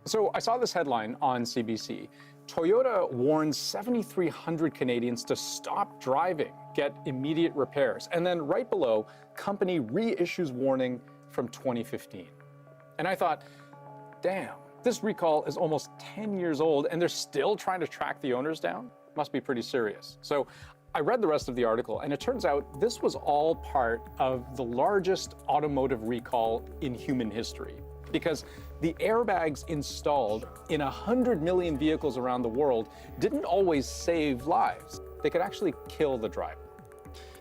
So I saw this headline on CBC. Toyota warns 7,300 Canadians to stop driving, get immediate repairs. And then right below, company reissues warning from 2015. And I thought, damn, this recall is almost 10 years old and they're still trying to track the owners down? Must be pretty serious. So I read the rest of the article, and it turns out this was all part of the largest automotive recall in human history. Because the airbags installed in 100 million vehicles around the world didn't always save lives. They could actually kill the driver.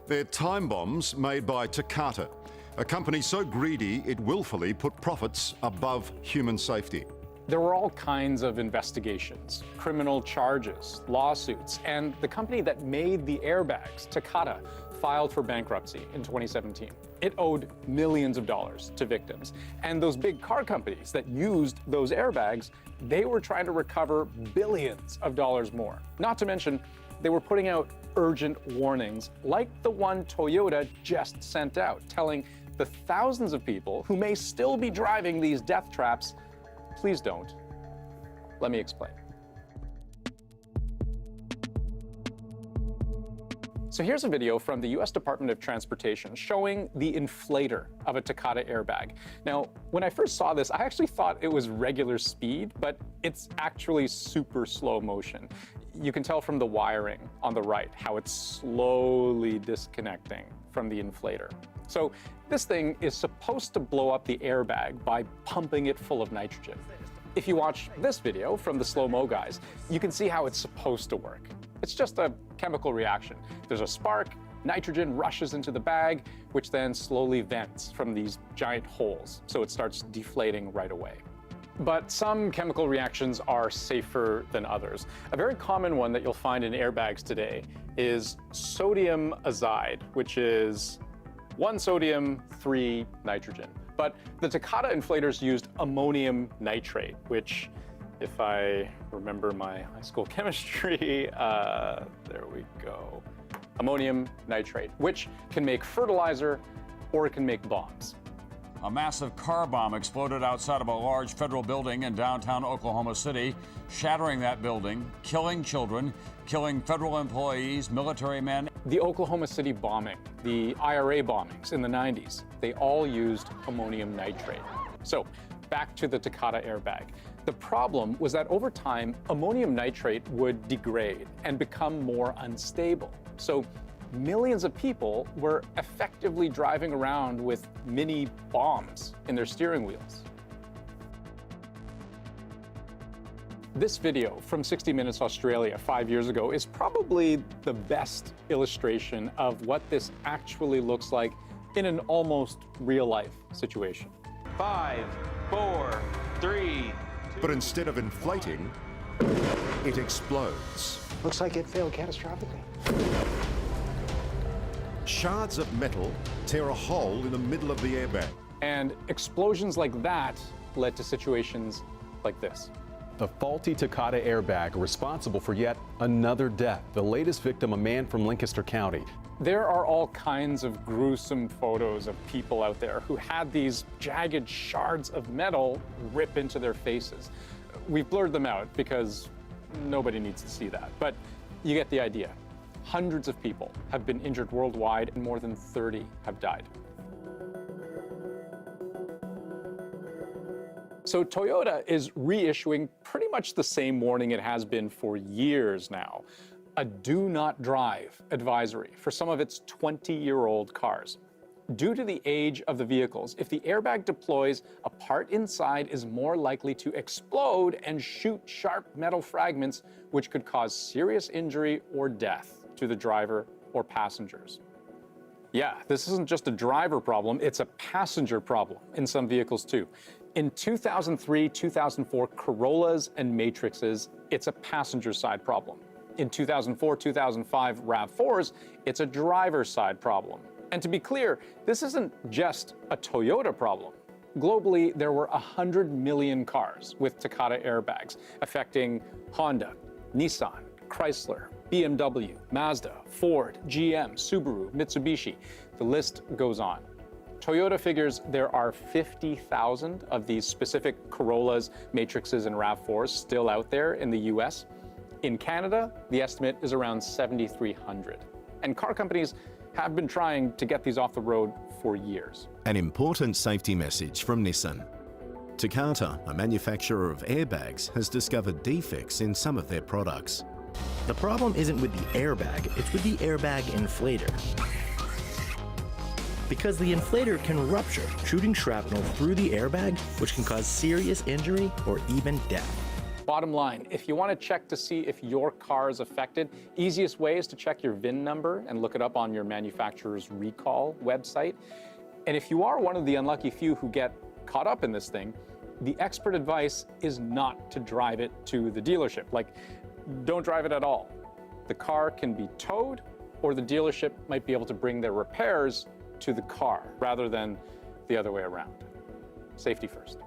They're time bombs made by Takata, a company so greedy it willfully put profits above human safety. There were all kinds of investigations, criminal charges, lawsuits, and the company that made the airbags, Takata, filed for bankruptcy in 2017. It owed millions of dollars to victims. And those big car companies that used those airbags, they were trying to recover billions of dollars more. Not to mention, they were putting out urgent warnings like the one Toyota just sent out, telling the thousands of people who may still be driving these death traps, please don't. Let me explain. So here's a video from the US Department of Transportation showing the inflator of a Takata airbag. Now, when I first saw this, I actually thought it was regular speed, but it's actually super slow motion. You can tell from the wiring on the right how it's slowly disconnecting from the inflator. So this thing is supposed to blow up the airbag by pumping it full of nitrogen. If you watch this video from the slow-mo guys, you can see how it's supposed to work. It's just a chemical reaction. There's a spark, nitrogen rushes into the bag, which then slowly vents from these giant holes, so it starts deflating right away. But some chemical reactions are safer than others. A very common one that you'll find in airbags today is sodium azide, which is 1 sodium, 3 nitrogen. But the Takata inflators used ammonium nitrate, which, if I remember my high school chemistry, there we go, ammonium nitrate, which can make fertilizer or it can make bombs. A massive car bomb exploded outside of a large federal building in downtown Oklahoma City, shattering that building, killing children, killing federal employees, military men. The Oklahoma City bombing, the IRA bombings in the 90s, they all used ammonium nitrate. So back to the Takata airbag. The problem was that over time, ammonium nitrate would degrade and become more unstable. So millions of people were effectively driving around with mini bombs in their steering wheels. This video from 60 Minutes Australia 5 years ago is probably the best illustration of what this actually looks like in an almost real-life situation. 5, 4, 3. But instead of inflating, it explodes. Looks like it failed catastrophically. Shards of metal tear a hole in the middle of the airbag. And explosions like that led to situations like this. The faulty Takata airbag responsible for yet another death. The latest victim, a man from Lancaster County. There are all kinds of gruesome photos of people out there who had these jagged shards of metal rip into their faces. We've blurred them out because nobody needs to see that, but you get the idea. Hundreds of people have been injured worldwide and more than 30 have died. So Toyota is reissuing pretty much the same warning it has been for years now. A do not drive advisory for some of its 20-year-old cars. Due to the age of the vehicles, if the airbag deploys, a part inside is more likely to explode and shoot sharp metal fragments, which could cause serious injury or death to the driver or passengers. Yeah, this isn't just a driver problem, it's a passenger problem in some vehicles too. In 2003, 2004 Corollas and Matrixes, it's a passenger side problem. In 2004, 2005 RAV4s, it's a driver side problem. And to be clear, this isn't just a Toyota problem. Globally, there were 100 million cars with Takata airbags, affecting Honda, Nissan, Chrysler, BMW, Mazda, Ford, GM, Subaru, Mitsubishi. The list goes on. Toyota figures there are 50,000 of these specific Corollas, Matrixes, and RAV4s still out there in the US. In Canada, the estimate is around 7,300. And car companies have been trying to get these off the road for years. An important safety message from Nissan. Takata, a manufacturer of airbags, has discovered defects in some of their products. The problem isn't with the airbag, it's with the airbag inflator. Because the inflator can rupture, shooting shrapnel through the airbag, which can cause serious injury or even death. Bottom line, if you want to check to see if your car is affected, easiest way is to check your VIN number and look it up on your manufacturer's recall website. And if you are one of the unlucky few who get caught up in this thing, the expert advice is not to drive it to the dealership. Like, don't drive it at all. The car can be towed, or the dealership might be able to bring their repairs to the car rather than the other way around. Safety first.